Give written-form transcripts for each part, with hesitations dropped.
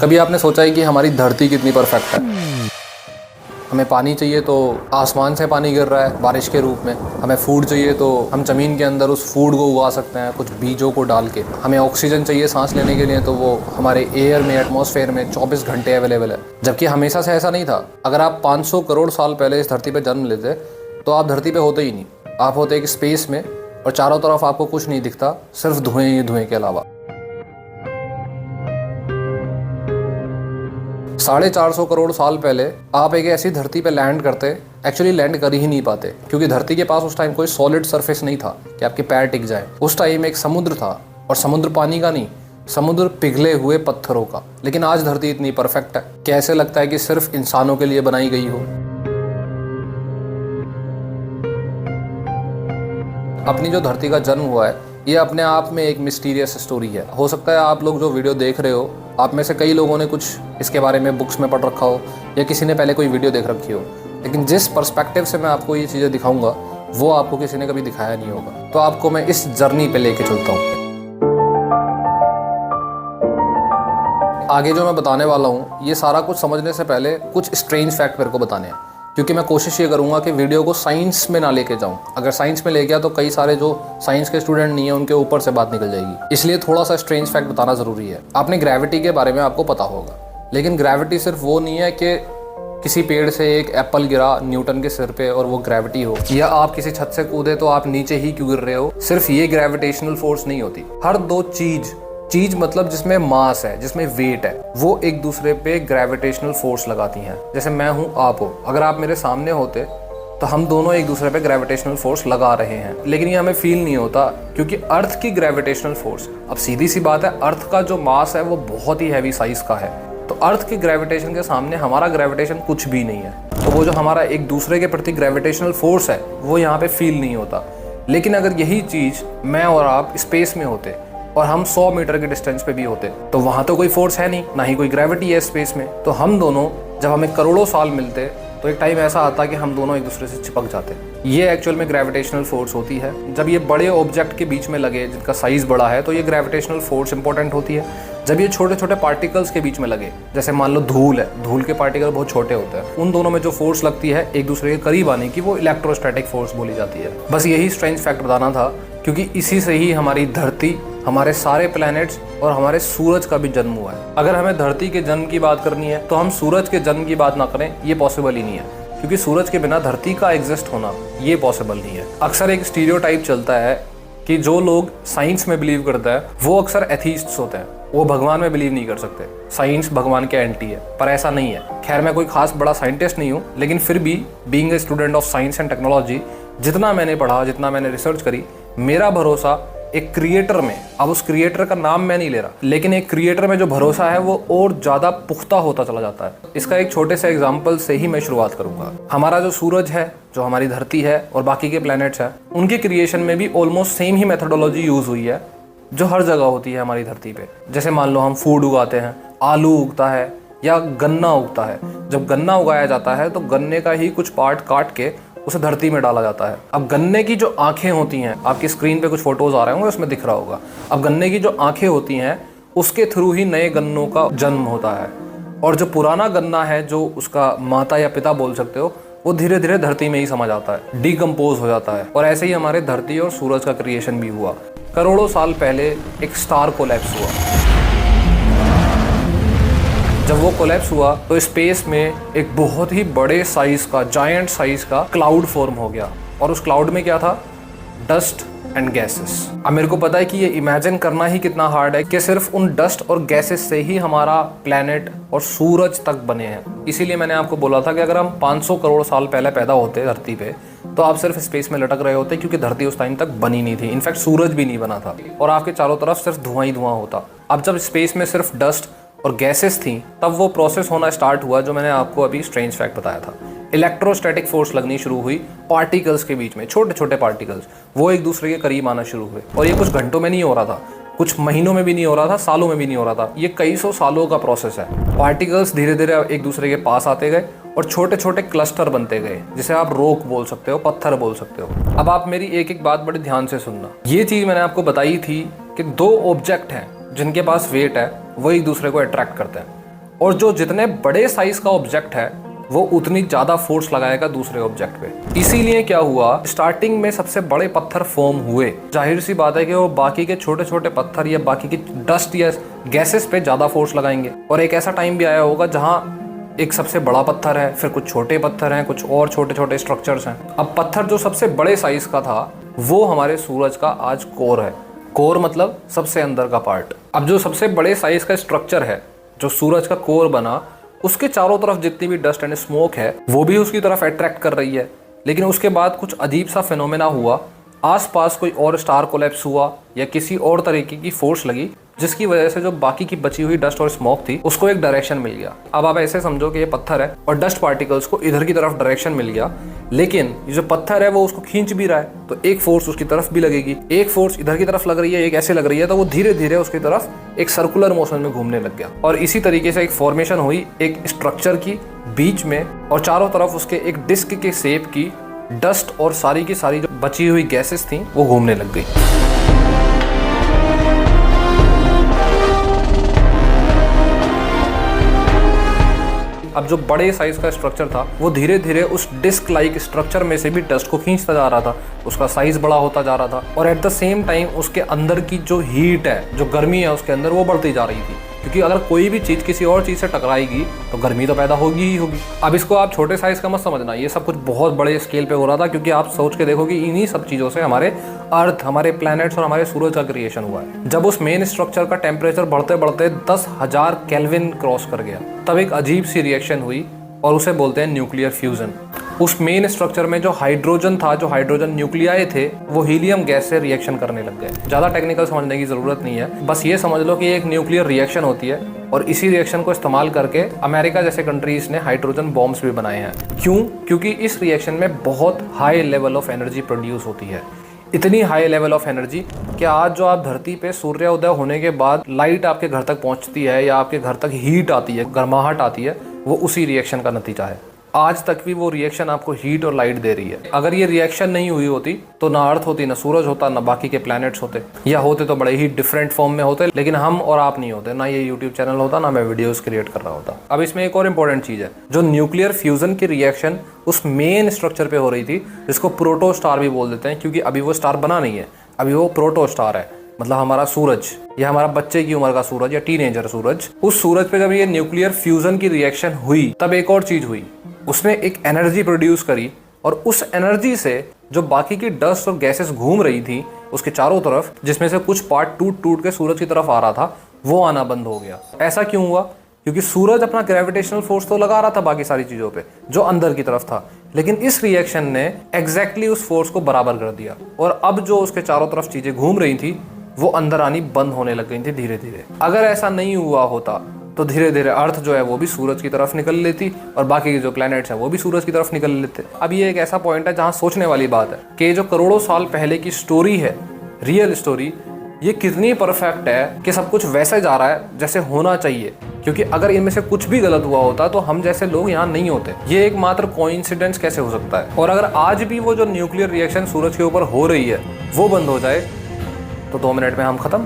कभी आपने सोचा है कि हमारी धरती कितनी परफेक्ट है? हमें पानी चाहिए तो आसमान से पानी गिर रहा है बारिश के रूप में। हमें फूड चाहिए तो हम ज़मीन के अंदर उस फूड को उगा सकते हैं कुछ बीजों को डाल के। हमें ऑक्सीजन चाहिए सांस लेने के लिए तो वो हमारे एयर में, एटमॉस्फेयर में 24 घंटे अवेलेबल है। जबकि हमेशा से ऐसा नहीं था। अगर आप 500 करोड़ साल पहले इस धरती पर जन्म लेते तो आप धरती पर होते ही नहीं। आप होते एक स्पेस में और चारों तरफ आपको कुछ नहीं दिखता, सिर्फ धुएं ही धुएं के अलावा। 450 करोड़ साल पहले आप एक ऐसी धरती पे लैंड करते, एक्चुअली लैंड कर ही नहीं पाते क्योंकि धरती के पास उस टाइम कोई सॉलिड सरफेस नहीं था कि आपके पैर टिक जाए। उस टाइम एक समुद्र था, और समुद्र पानी का नहीं, समुद्र पिघले हुए पत्थरों का। लेकिन आज धरती इतनी परफेक्ट है कि ऐसे लगता है कि सिर्फ इंसानों के लिए बनाई गई हो। अपनी जो धरती का जन्म हुआ है ये अपने आप में एक मिस्टीरियस स्टोरी है। हो सकता है आप लोग जो वीडियो देख रहे हो, आप में से कई लोगों ने कुछ इसके बारे में बुक्स में पढ़ रखा हो या किसी ने पहले कोई वीडियो देख रखी हो, लेकिन जिस पर्सपेक्टिव से मैं आपको ये चीज़ें दिखाऊंगा वो आपको किसी ने कभी दिखाया नहीं होगा। तो आपको मैं इस जर्नी पे लेके चलता हूँ। आगे जो मैं बताने वाला हूँ ये सारा कुछ समझने से पहले कुछ स्ट्रेंज फैक्ट मेरे को बताने हैं, क्योंकि मैं कोशिश ये करूँगा कि वीडियो को साइंस में ना लेके जाऊँ। अगर साइंस में ले गया तो कई सारे जो साइंस के स्टूडेंट नहीं है उनके ऊपर से बात निकल जाएगी। इसलिए थोड़ा सा स्ट्रेंज फैक्ट बताना ज़रूरी है। आपने ग्रेविटी के बारे में आपको पता होगा, लेकिन ग्रेविटी सिर्फ वो नहीं है कि किसी पेड़ से एक एप्पल गिरा न्यूटन के सिर पे और वो ग्रेविटी हो, या आप किसी छत से कूदे तो आप नीचे ही क्यों गिर रहे हो। सिर्फ ये ग्रेविटेशनल फोर्स नहीं होती। हर दो चीज मतलब जिसमें मास है, जिसमें वेट है, वो एक दूसरे पे ग्रेविटेशनल फोर्स लगाती हैं। जैसे मैं हूँ, आप हो, अगर आप मेरे सामने होते तो हम दोनों एक दूसरे पे ग्रेविटेशनल फोर्स लगा रहे हैं, लेकिन ये हमें फील नहीं होता क्योंकि अर्थ की ग्रेविटेशनल फोर्स, अब सीधी सी बात है, अर्थ का जो मास है वो बहुत ही हैवी साइज का है, तो अर्थ की ग्रेविटेशन के सामने हमारा ग्रेविटेशन कुछ भी नहीं है। तो वो जो हमारा एक दूसरे के प्रति ग्रेविटेशनल फोर्स है वो यहाँ पे फील नहीं होता। लेकिन अगर यही चीज मैं और आप स्पेस में होते और हम 100 मीटर के डिस्टेंस पे भी होते तो वहां तो कोई फोर्स है नहीं, ना ही कोई ग्रेविटी है स्पेस में। तो हम दोनों जब हमें करोड़ों साल मिलते तो एक टाइम ऐसा आता कि हम दोनों एक दूसरे से चिपक जाते। ये एक्चुअल में ग्रेविटेशनल फोर्स होती है। जब ये बड़े ऑब्जेक्ट के बीच में लगे जिनका साइज बड़ा है तो ये ग्रेविटेशनल फोर्स इंपॉर्टेंट होती है। जब ये छोटे छोटे पार्टिकल्स के बीच में लगे, जैसे मान लो धूल है, धूल के पार्टिकल बहुत छोटे होते हैं, उन दोनों में जो फोर्स लगती है एक दूसरे के करीब आने की, वो इलेक्ट्रोस्टैटिक फोर्स बोली जाती है। बस यही स्ट्रेंज फैक्ट बताना था, क्योंकि इसी से ही हमारी धरती, हमारे सारे प्लैनेट्स और हमारे सूरज का भी जन्म हुआ है। अगर हमें धरती के जन्म की बात करनी है तो हम सूरज के जन्म की बात ना करें, ये पॉसिबल ही नहीं है, क्योंकि सूरज के बिना धरती का एग्जिस्ट होना ये पॉसिबल नहीं है। अक्सर एक स्टीरियोटाइप चलता है कि जो लोग साइंस में बिलीव करता है वो अक्सर एथीस्ट्स होते हैं, वो भगवान में बिलीव नहीं कर सकते। साइंस भगवान के एंटी है, पर ऐसा नहीं है। खैर, मैं कोई खास बड़ा साइंटिस्ट नहीं हूँ, लेकिन फिर भी being a student of science and technology, जितना मैंने पढ़ा, जितना मैंने रिसर्च करी, मेरा भरोसा एक क्रिएटर में, अब उस क्रिएटर का नाम मैं नहीं ले रहा, लेकिन एक क्रिएटर में जो भरोसा है वो और ज्यादा पुख्ता होता चला जाता है। इसका एक छोटे से एग्जांपल से ही मैं शुरुआत करूंगा। हमारा जो सूरज है, जो हमारी धरती है और बाकी के प्लैनेट्स हैं, उनके क्रिएशन में भी ऑलमोस्ट सेम ही मेथोडोलॉजी यूज हुई है जो हर जगह होती है हमारी धरती पे। जैसे मान लो हम फूड उगाते हैं, आलू उगता है या गन्ना उगता है। जब गन्ना उगाया जाता है तो गन्ने का ही कुछ पार्ट काट के उसे धरती में डाला जाता है। अब गन्ने की जो आंखें होती हैं, आपकी स्क्रीन पे कुछ फोटोज आ रहे होंगे, उसमें दिख रहा होगा। अब गन्ने की जो आंखें होती हैं उसके थ्रू ही नए गन्नों का जन्म होता है, और जो पुराना गन्ना है, जो उसका माता या पिता बोल सकते हो, वो धीरे धीरे धरती में ही समा जाता है, डिकम्पोज हो जाता है। और ऐसे ही हमारे धरती और सूरज का क्रिएशन भी हुआ। करोड़ों साल पहले एक स्टार कोलैप्स हुआ। जब वो कोलैप्स हुआ तो स्पेस में एक बहुत ही बड़े साइज का, जायंट साइज का क्लाउड फॉर्म हो गया, और उस क्लाउड में क्या था? Dust and gases. अब मेरे को पता है कि ये इमेजिन करना ही कितना हार्ड है कि सिर्फ उन डस्ट और गैसेस से ही हमारा प्लैनेट और सूरज तक बने हैं। इसीलिए मैंने आपको बोला था कि अगर हम 500 करोड़ साल पहले पैदा होते धरती पे तो आप सिर्फ स्पेस में लटक रहे होते, क्योंकि धरती उस टाइम तक बनी नहीं थी। इनफैक्ट सूरज भी नहीं बना था और आपके चारों तरफ सिर्फ धुआं ही धुआं होता। अब जब स्पेस में सिर्फ डस्ट और गैसेस थी, तब वो प्रोसेस होना स्टार्ट हुआ जो मैंने आपको अभी स्ट्रेंज फैक्ट बताया था। इलेक्ट्रोस्टैटिक फोर्स लगनी शुरू हुई पार्टिकल्स के बीच में, छोटे छोटे पार्टिकल्स, वो एक दूसरे के करीब आना शुरू हुए। और ये कुछ घंटों में नहीं हो रहा था, कुछ महीनों में भी नहीं हो रहा था, सालों में भी नहीं हो रहा था, ये कई सौ सालों का प्रोसेस है। पार्टिकल्स धीरे धीरे एक दूसरे के पास आते गए और छोटे छोटे क्लस्टर बनते गए, जिसे आप रॉक बोल सकते हो, पत्थर बोल सकते हो। अब आप मेरी एक एक बात बड़े ध्यान से सुनना। ये चीज मैंने आपको बताई थी कि दो ऑब्जेक्ट हैं जिनके पास वेट है, वो एक दूसरे को अट्रैक्ट करते हैं। और जो जितने बड़े साइज का ऑब्जेक्ट है वो उतनी ज्यादा फोर्स लगाएगा दूसरे ऑब्जेक्ट पे। इसीलिए क्या हुआ, स्टार्टिंग में सबसे बड़े पत्थर फॉर्म हुए। जाहिर सी बात है कि वो बाकी के छोटे छोटे पत्थर या बाकी की डस्ट या गैसेस पे ज्यादा फोर्स लगाएंगे। और एक ऐसा टाइम भी आया होगा जहां एक सबसे बड़ा पत्थर है, फिर कुछ छोटे पत्थर हैं, कुछ और छोटे छोटे स्ट्रक्चर्स हैं। अब पत्थर जो सबसे बड़े साइज का था वो हमारे सूरज का आज कोर है। कोर मतलब सबसे अंदर का पार्ट। अब जो सबसे बड़े साइज का स्ट्रक्चर है, जो सूरज का कोर बना, उसके चारों तरफ जितनी भी डस्ट एंड स्मोक है वो भी उसकी तरफ अट्रैक्ट कर रही है। लेकिन उसके बाद कुछ अजीब सा फिनोमेना हुआ, आसपास कोई और स्टार कोलैप्स हुआ या किसी और तरीके की फोर्स लगी जिसकी वजह से जो बाकी की बची हुई डस्ट और स्मोक थी उसको एक डायरेक्शन मिल गया। अब आप ऐसे समझो कि ये पत्थर है और डस्ट पार्टिकल्स को इधर की तरफ डायरेक्शन मिल गया, लेकिन ये जो पत्थर है वो उसको खींच भी रहा है, तो एक फोर्स उसकी तरफ भी लगेगी। एक फोर्स इधर की तरफ लग रही है, एक ऐसे लग रही है, तो वो धीरे धीरे उसकी तरफ एक सर्कुलर मोशन में घूमने लग गया। और इसी तरीके से एक फॉर्मेशन हुई एक स्ट्रक्चर की बीच में, और चारों तरफ उसके एक डिस्क के शेप की डस्ट और सारी की सारी जो बची हुई गैसेस थी वो घूमने लग गई। अब जो बड़े साइज का स्ट्रक्चर था वो धीरे धीरे उस डिस्क लाइक स्ट्रक्चर में से भी डस्ट को खींचता जा रहा था, उसका साइज बड़ा होता जा रहा था, और एट द सेम टाइम उसके अंदर की जो हीट है, जो गर्मी है उसके अंदर, वो बढ़ती जा रही थी। क्योंकि अगर कोई भी चीज़ किसी और चीज़ से टकराएगी तो गर्मी तो पैदा होगी ही होगी। अब इसको आप छोटे साइज का मत समझना, ये सब कुछ बहुत बड़े स्केल पे हो रहा था। क्योंकि आप सोच के देखो कि इन्हीं सब चीज़ों से हमारे अर्थ, हमारे प्लैनेट्स और हमारे सूरज का क्रिएशन हुआ है। जब उस मेन स्ट्रक्चर का टेम्परेचर बढ़ते बढ़ते 10,000 केल्विन क्रॉस कर गया, तब एक अजीब सी रिएक्शन हुई और उसे बोलते हैं न्यूक्लियर फ्यूजन। उस मेन स्ट्रक्चर में जो हाइड्रोजन था, जो हाइड्रोजन न्यूक्लियाई थे, वो हीलियम गैस से रिएक्शन करने लग गए। ज़्यादा टेक्निकल समझने की ज़रूरत नहीं है, बस ये समझ लो कि एक न्यूक्लियर रिएक्शन होती है और इसी रिएक्शन को इस्तेमाल करके अमेरिका जैसे कंट्रीज़ ने हाइड्रोजन बॉम्ब्स भी बनाए हैं। क्यों? क्योंकि इस रिएक्शन में बहुत high level of energy produce होती है। इतनी हाई लेवल ऑफ एनर्जी कि आज जो आप धरती पे सूर्योदय होने के बाद लाइट आपके घर तक पहुंचती है या आपके घर तक हीट आती है, गर्माहट आती है, वो उसी रिएक्शन का नतीजा है। आज तक भी वो रिएक्शन आपको हीट और लाइट दे रही है। अगर ये रिएक्शन नहीं हुई होती तो ना अर्थ होती, ना सूरज होता, ना बाकी के प्लैनेट्स होते, या होते तो बड़े ही डिफरेंट फॉर्म में होते। लेकिन हम और आप नहीं होते, ना ये यूट्यूब चैनल होता, ना मैं वीडियोस क्रिएट कर रहा होता। अब इसमें एक और इम्पोर्टेंट चीज़ है, जो न्यूक्लियर फ्यूजन की रिएक्शन उस मेन स्ट्रक्चर पे हो रही थी, जिसको प्रोटो स्टार भी बोल देते हैं, क्योंकि अभी वो स्टार बना नहीं है, अभी वो प्रोटो स्टार है। मतलब हमारा सूरज या हमारा बच्चे की उम्र का सूरज या टीनेजर सूरज, उस सूरज पे जब ये न्यूक्लियर फ्यूजन की रिएक्शन हुई तब एक और चीज हुई, उसने एक एनर्जी प्रोड्यूस करी, और उस एनर्जी से जो बाकी की डस्ट और गैसेस घूम रही थी उसके चारों तरफ, जिसमें से कुछ पार्ट टूट टूट के सूरज की तरफ आ रहा था, वो आना बंद हो गया। ऐसा क्यों हुआ? क्योंकि सूरज अपना ग्रेविटेशनल फोर्स तो लगा रहा था बाकी सारी चीजों पे जो अंदर की तरफ था, लेकिन इस रिएक्शन ने एग्जैक्टली उस फोर्स को बराबर कर दिया, और अब जो उसके चारों तरफ चीजें घूम रही थी वो अंदर आनी बंद होने लग गई थी धीरे धीरे। अगर ऐसा नहीं हुआ होता तो धीरे धीरे अर्थ जो है वो भी सूरज की तरफ निकल लेती और बाकी के जो प्लैनेट्स हैं वो भी सूरज की तरफ निकल लेते। अब ये एक ऐसा पॉइंट है जहाँ सोचने वाली बात है कि जो करोड़ों साल पहले की स्टोरी है, रियल स्टोरी, ये कितनी परफेक्ट है कि सब कुछ वैसे जा रहा है जैसे होना चाहिए। क्योंकि अगर इनमें से कुछ भी गलत हुआ होता तो हम जैसे लोग यहाँ नहीं होते। ये एक मात्र कोइंसिडेंस कैसे हो सकता है? और अगर आज भी वो जो न्यूक्लियर रिएक्शन सूरज के ऊपर हो रही है वो बंद हो जाए तो 2 मिनट में हम खत्म,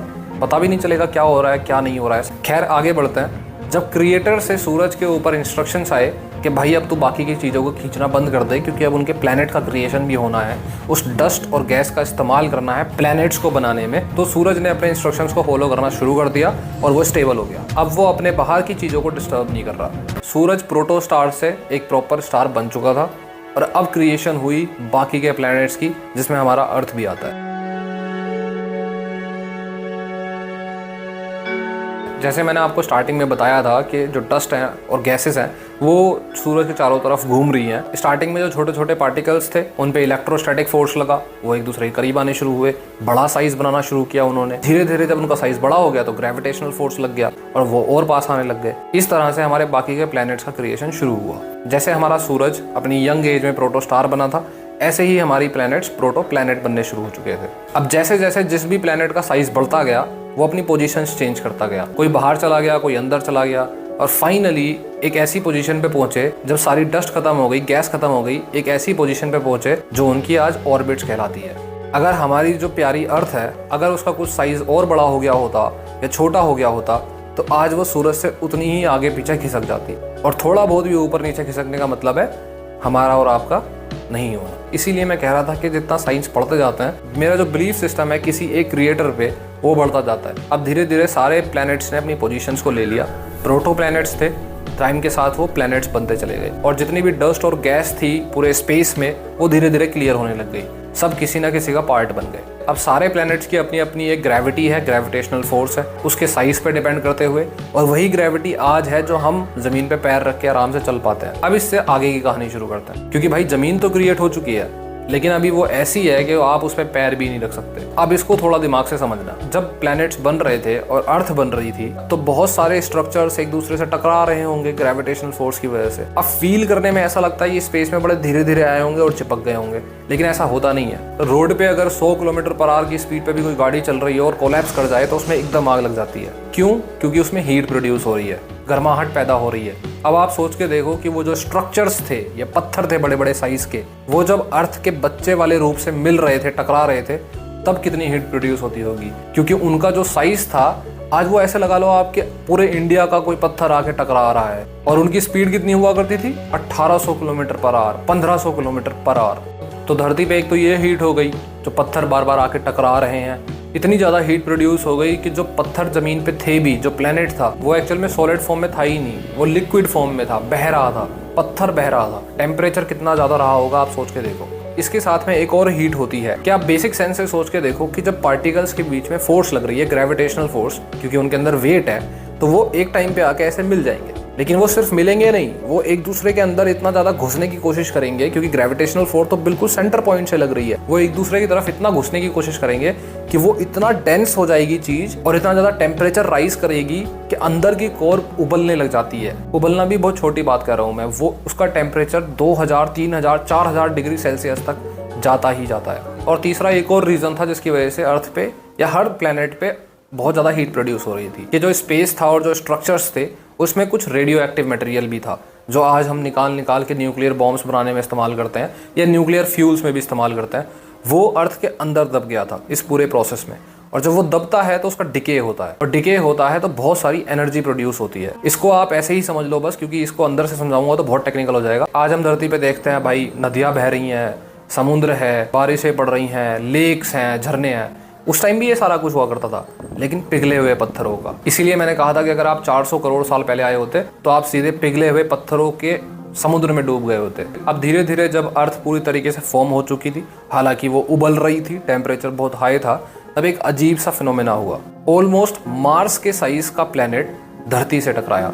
पता भी नहीं चलेगा क्या हो रहा है क्या नहीं हो रहा है। खैर आगे बढ़ते हैं। जब क्रिएटर से सूरज के ऊपर इंस्ट्रक्शंस आए कि भाई अब तू बाकी की चीज़ों को खींचना बंद कर दे, क्योंकि अब उनके प्लैनेट का क्रिएशन भी होना है, उस डस्ट और गैस का इस्तेमाल करना है प्लैनेट्स को बनाने में, तो सूरज ने अपने इंस्ट्रक्शंस को फॉलो करना शुरू कर दिया और वो स्टेबल हो गया। अब वो अपने बाहर की चीज़ों को डिस्टर्ब नहीं कर रहा। सूरज प्रोटो स्टार से एक प्रॉपर स्टार बन चुका था और अब क्रिएशन हुई बाकी के प्लैनेट्स की, जिसमें हमारा अर्थ भी आता है। जैसे मैंने आपको स्टार्टिंग में बताया था कि जो डस्ट हैं और गैसेस हैं वो सूरज के चारों तरफ घूम रही हैं। स्टार्टिंग में जो छोटे छोटे पार्टिकल्स थे उन पे इलेक्ट्रोस्टैटिक फोर्स लगा, वो एक दूसरे के करीब आने शुरू हुए, बड़ा साइज बनाना शुरू किया उन्होंने। धीरे धीरे जब उनका साइज बड़ा हो गया तो ग्रेविटेशनल फोर्स लग गया और वो और पास आने लग गए। इस तरह से हमारे बाकी के प्लैनेट्स का क्रिएशन शुरू हुआ। जैसे हमारा सूरज अपनी यंग एज में प्रोटो स्टार बना था, ऐसे ही हमारी प्लैनेट्स प्रोटो प्लैनेट बनने शुरू हो चुके थे। अब जैसे जैसे जिस भी प्लैनेट का साइज बढ़ता गया वो अपनी पोजीशंस चेंज करता गया, कोई बाहर चला गया, कोई अंदर चला गया, और फाइनली एक ऐसी पोजीशन पे पहुंचे जब सारी डस्ट खत्म हो गई, गैस खत्म हो गई, एक ऐसी पोजीशन पे पहुंचे जो उनकी आज ऑर्बिट्स कहलाती है। अगर हमारी जो प्यारी अर्थ है, अगर उसका कुछ साइज और बड़ा हो गया होता या छोटा हो गया होता तो आज वो सूरज से उतनी ही आगे पीछे खिसक जाती। और थोड़ा बहुत भी ऊपर नीचे खिसकने का मतलब है हमारा और आपका नहीं होना। इसीलिए मैं कह रहा था कि जितना साइंस पढ़ते जाते हैं, मेरा जो बिलीफ सिस्टम है किसी एक क्रिएटर पे, वो बढ़ता जाता है। अब धीरे धीरे सारे प्लैनेट्स ने अपनी पोजीशंस को ले लिया। प्रोटो प्लैनेट्स थे, टाइम के साथ वो प्लैनेट्स बनते चले गए और जितनी भी डस्ट और गैस थी पूरे स्पेस में, वो धीरे धीरे क्लियर होने लग गई। सब किसी ना किसी का पार्ट बन गए। अब सारे प्लैनेट्स की अपनी अपनी एक ग्रेविटी है, ग्रेविटेशनल फोर्स है, उसके साइज पे डिपेंड करते हुए, और वही ग्रेविटी आज है जो हम जमीन पे पैर रख के आराम से चल पाते हैं। अब इससे आगे की कहानी शुरू करते हैं, क्योंकि भाई जमीन तो क्रिएट हो चुकी है, लेकिन अभी वो ऐसी है कि आप उस पर पैर भी नहीं रख सकते। अब इसको थोड़ा दिमाग से समझना। जब प्लैनेट्स बन रहे थे और अर्थ बन रही थी, तो बहुत सारे स्ट्रक्चर्स एक दूसरे से टकरा रहे होंगे ग्रेविटेशनल फोर्स की वजह से। अब फील करने में ऐसा लगता है ये स्पेस में बड़े धीरे धीरे आए होंगे और चिपक गए होंगे, लेकिन ऐसा होता नहीं है। रोड पे अगर 100 किलोमीटर पर आवर की स्पीड पे भी कोई गाड़ी चल रही है और कोलैप्स कर जाए तो उसमें एकदम आग लग जाती है। क्यों? क्योंकि उसमें हीट प्रोड्यूस हो रही है, गर्माहट पैदा हो रही है। अब आप सोच के देखो कि वो जो स्ट्रक्चर्स थे, ये पत्थर थे बड़े बड़े साइज के, वो जब अर्थ के बच्चे वाले रूप से मिल रहे थे, टकरा रहे थे, तब कितनी हीट प्रोड्यूस होती होगी। क्योंकि उनका जो साइज था, आज वो ऐसे लगा लो आपके पूरे इंडिया का कोई पत्थर आके टकरा रहा है। और उनकी स्पीड कितनी हुआ करती थी? 1800 kilometre per hour, 1500 kilometre per hour. तो धरती पे एक तो ये हीट हो गई, जो पत्थर बार बार आके टकरा रहे हैं, इतनी ज़्यादा हीट प्रोड्यूस हो गई कि जो पत्थर ज़मीन पे थे भी, जो प्लेनेट था, वो एक्चुअल में सॉलिड फॉर्म में था ही नहीं, वो लिक्विड फॉर्म में था, बह रहा था, पत्थर बह रहा था। टेम्परेचर कितना ज़्यादा रहा होगा आप सोच के देखो। इसके साथ में एक और हीट होती है कि आप बेसिक सेंस से सोच के देखो कि जब पार्टिकल्स के बीच में फोर्स लग रही है, ग्रेविटेशनल फोर्स, क्योंकि उनके अंदर वेट है, तो वो एक टाइम पे आके ऐसे मिल जाएंगे। लेकिन वो सिर्फ मिलेंगे नहीं, वो एक दूसरे के अंदर इतना ज़्यादा घुसने की कोशिश करेंगे, क्योंकि ग्रेविटेशनल फोर्स तो बिल्कुल सेंटर पॉइंट से लग रही है। वो एक दूसरे की तरफ इतना घुसने की कोशिश करेंगे कि वो इतना डेंस हो जाएगी चीज़ और इतना ज़्यादा टेम्परेचर राइज करेगी कि अंदर की कोर उबलने लग जाती है। उबलना भी बहुत छोटी बात कर रहा हूँ मैं, वो उसका टेम्परेचर 2000, 3000, 4000 डिग्री सेल्सियस तक जाता ही जाता है। और तीसरा एक और रीज़न था जिसकी वजह से अर्थ पे या हर प्लेनेट पे बहुत ज़्यादा हीट प्रोड्यूस हो रही थी, कि जो स्पेस था और जो स्ट्रक्चर्स थे, उसमें कुछ रेडियो एक्टिव मटेरियल भी था, जो आज हम निकाल के न्यूक्लियर बॉम्ब्स बनाने में इस्तेमाल करते हैं या न्यूक्लियर फ्यूल्स में भी इस्तेमाल करते हैं। वो अर्थ के अंदर दब गया था इस पूरे प्रोसेस में। और जब वो दबता है तो उसका डिके होता है, और डिके होता है तो बहुत सारी एनर्जी प्रोड्यूस होती है। इसको आप ऐसे ही समझ लो बस, क्योंकि इसको अंदर से समझाऊंगा तो बहुत टेक्निकल हो जाएगा। आज हम धरती पे देखते हैं भाई, नदियाँ बह रही हैं, समुद्र है, बारिशें पड़ रही हैं, लेक्स हैं, झरने हैं। उस टाइम भी ये सारा कुछ हुआ करता था, लेकिन पिघले हुए पत्थरों का। इसीलिए मैंने कहा था कि अगर आप 400 करोड़ साल पहले आए होते तो आप सीधे पिघले हुए पत्थरों के समुद्र में डूब गए होते। अब धीरे धीरे जब अर्थ पूरी तरीके से फॉर्म हो चुकी थी, हालांकि वो उबल रही थी, टेम्परेचर बहुत हाई था, तब एक अजीब सा फिनोमेना हुआ। ऑलमोस्ट मार्स के साइज का प्लेनेट धरती से टकराया।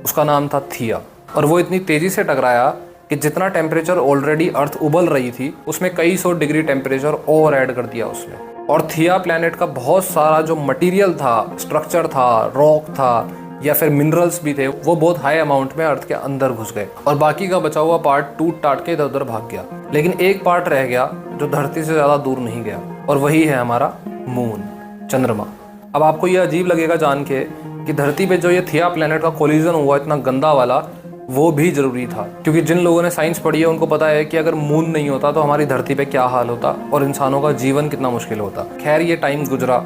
उसका नाम था थिया। और वो इतनी तेजी से टकराया कि जितना टेम्परेचर ऑलरेडी अर्थ उबल रही थी, उसमें कई 100 डिग्री टेम्परेचर और ऐड कर दिया उसने। और थिया प्लैनेट का बहुत सारा जो मटेरियल था, स्ट्रक्चर था, रॉक था या फिर मिनरल्स भी थे, वो बहुत हाई अमाउंट में अर्थ के अंदर घुस गए और बाकी का बचा हुआ पार्ट टूट टाट के इधर उधर भाग गया। लेकिन एक पार्ट रह गया जो धरती से ज़्यादा दूर नहीं गया, और वही है हमारा मून, चंद्रमा। अब आपको ये अजीब लगेगा जान के कि धरती पे जो ये थिया प्लैनेट का कोलिजन हुआ इतना गंदा वाला, वो भी ज़रूरी था, क्योंकि जिन लोगों ने साइंस पढ़ी है उनको पता है कि अगर मून नहीं होता तो हमारी धरती पे क्या हाल होता और इंसानों का जीवन कितना मुश्किल होता। खैर, ये टाइम गुजरा,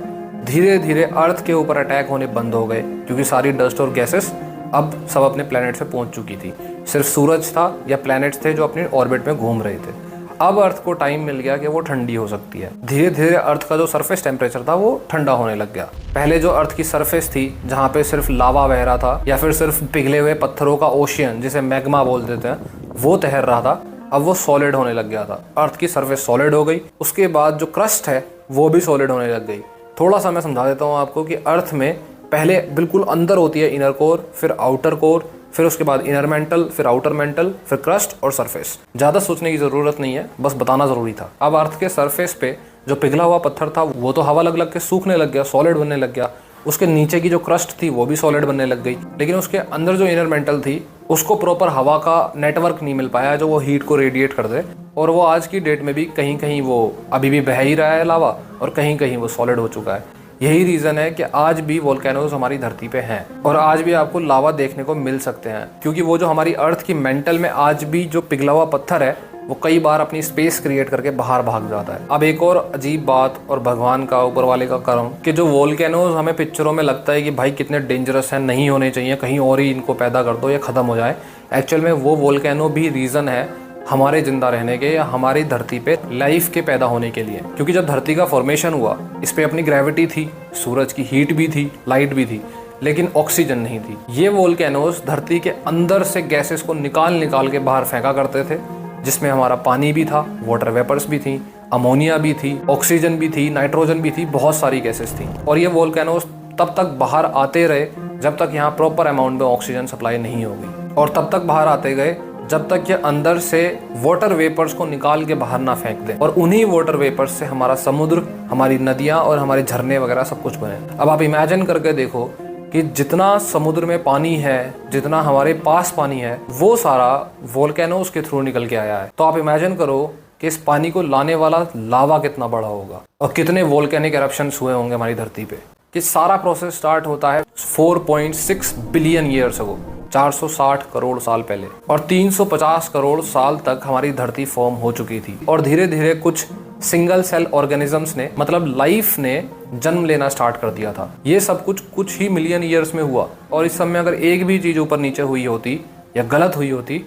धीरे धीरे अर्थ के ऊपर अटैक होने बंद हो गए, क्योंकि सारी डस्ट और गैसेस अब सब अपने प्लैनेट पे पहुंच चुकी थी। सिर्फ सूरज था या प्लैनेट्स थे जो अपने ऑर्बिट में घूम रहे थे। अब अर्थ को टाइम मिल गया कि वो ठंडी हो सकती है। धीरे धीरे अर्थ का जो सरफेस टेम्परेचर था वो ठंडा होने लग गया। पहले जो अर्थ की सरफेस थी, जहाँ पे सिर्फ लावा बह रहा था या फिर सिर्फ पिघले हुए पत्थरों का ओशियन, जिसे मैग्मा बोल देते हैं, वो तैर रहा था, अब वो सॉलिड होने लग गया था। अर्थ की सरफेस सॉलिड हो गई। उसके बाद जो क्रस्ट है वो भी सॉलिड होने लग गई। थोड़ा सा मैं समझा देता हूँ आपको कि अर्थ में पहले बिल्कुल अंदर होती है इनर कोर, फिर आउटर कोर, फिर उसके बाद इनर मेंटल, फिर आउटर मेंटल, फिर क्रस्ट और सरफेस। ज़्यादा सोचने की ज़रूरत नहीं है, बस बताना ज़रूरी था। अब अर्थ के सरफेस पे जो पिघला हुआ पत्थर था वो तो हवा लग लग के सूखने लग गया, सॉलिड बनने लग गया। उसके नीचे की जो क्रस्ट थी वो भी सॉलिड बनने लग गई, लेकिन उसके अंदर जो इनर मेंटल थी उसको प्रॉपर हवा का नेटवर्क नहीं मिल पाया जो वो हीट को रेडिएट कर दे, और वो आज की डेट में भी कहीं कहीं वो अभी भी बह ही रहा है लावा, और कहीं कहीं वो सॉलिड हो चुका है। यही रीज़न है कि आज भी वोल्केनोज हमारी धरती पे हैं और आज भी आपको लावा देखने को मिल सकते हैं, क्योंकि वो जो हमारी अर्थ की मेंटल में आज भी जो पिघला हुआ पत्थर है वो कई बार अपनी स्पेस क्रिएट करके बाहर भाग जाता है। अब एक और अजीब बात और भगवान का, ऊपर वाले का करम, कि जो वोल्केनोज हमें पिक्चरों में लगता है कि भाई कितने डेंजरस हैं, नहीं होने चाहिए, कहीं और ही इनको पैदा कर दो या ख़त्म हो जाए, एक्चुअल में वो वोल्केनो भी रीज़न है हमारे ज़िंदा रहने के या हमारी धरती पे लाइफ के पैदा होने के लिए। क्योंकि जब धरती का फॉर्मेशन हुआ, इस पर अपनी ग्रेविटी थी, सूरज की हीट भी थी, लाइट भी थी, लेकिन ऑक्सीजन नहीं थी। ये वोल्केनोज धरती के अंदर से गैसेस को निकाल के बाहर फेंका करते थे, जिसमें हमारा पानी भी था, वाटर वेपर्स भी थी, अमोनिया भी थी, ऑक्सीजन भी थी, नाइट्रोजन भी थी, बहुत सारी गैसेस थी। और ये वोल्केनोज तब तक बाहर आते रहे जब तक यहाँ प्रॉपर अमाउंट में ऑक्सीजन सप्लाई नहीं होगी, और तब तक बाहर आते गए जब तक ये अंदर से वाटर वेपर्स को निकाल के बाहर ना फेंक दें। और उन्हीं वाटर वेपर्स से हमारा समुद्र, हमारी नदियाँ और हमारे झरने वगैरह सब कुछ बने। अब आप इमेजिन करके देखो कि जितना समुद्र में पानी है, जितना हमारे पास पानी है, वो सारा वोल्केनोज के थ्रू निकल के आया है। तो आप इमेजिन करो कि इस पानी को लाने वाला लावा कितना बड़ा होगा और कितने वोल्केनिक एरप्शंस हुए होंगे हमारी धरती पे। कि सारा प्रोसेस स्टार्ट होता है 4.6 बिलियन ईयर्स अगो, 460 करोड़ साल पहले, और 350 करोड़ साल तक हमारी धरती फॉर्म हो चुकी थी। और धीरे धीरे कुछ सिंगल सेल ऑर्गेनिजम्स ने, मतलब लाइफ ने जन्म लेना स्टार्ट कर दिया था। ये सब कुछ ही मिलियन ईयर्स में हुआ। और इस समय अगर एक भी चीज़ ऊपर नीचे हुई होती या गलत हुई होती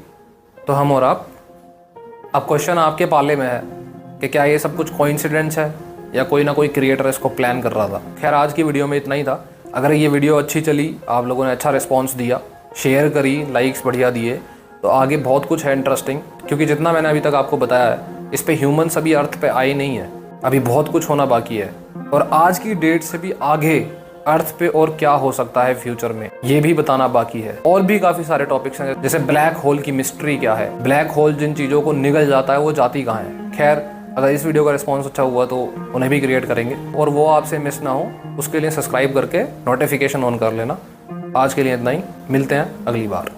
तो हम और आप, अब क्वेश्चन आपके पाले में है कि क्या ये सब कुछ कोइंसिडेंस है या कोई ना कोई क्रिएटर इसको प्लान कर रहा था। खैर, आज की वीडियो में इतना ही था। अगर ये वीडियो अच्छी चली, आप लोगों ने अच्छा रिस्पॉन्स दिया, शेयर करी, लाइक्स बढ़िया दिए, तो आगे बहुत कुछ है इंटरेस्टिंग। क्योंकि जितना मैंने अभी तक आपको बताया है, इस पे ह्यूमन्स अभी अर्थ पे आए नहीं है, अभी बहुत कुछ होना बाकी है। और आज की डेट से भी आगे अर्थ पे और क्या हो सकता है फ्यूचर में, ये भी बताना बाकी है। और भी काफी सारे टॉपिक्स हैं, जैसे ब्लैक होल की मिस्ट्री क्या है, ब्लैक होल जिन चीजों को निगल जाता है वो जाती कहाँ है। खैर, अगर इस वीडियो का रिस्पॉन्स अच्छा हुआ तो उन्हें भी क्रिएट करेंगे, और वो आपसे मिस ना हो उसके लिए सब्सक्राइब करके नोटिफिकेशन ऑन कर लेना। आज के लिए इतना ही, मिलते हैं अगली बार।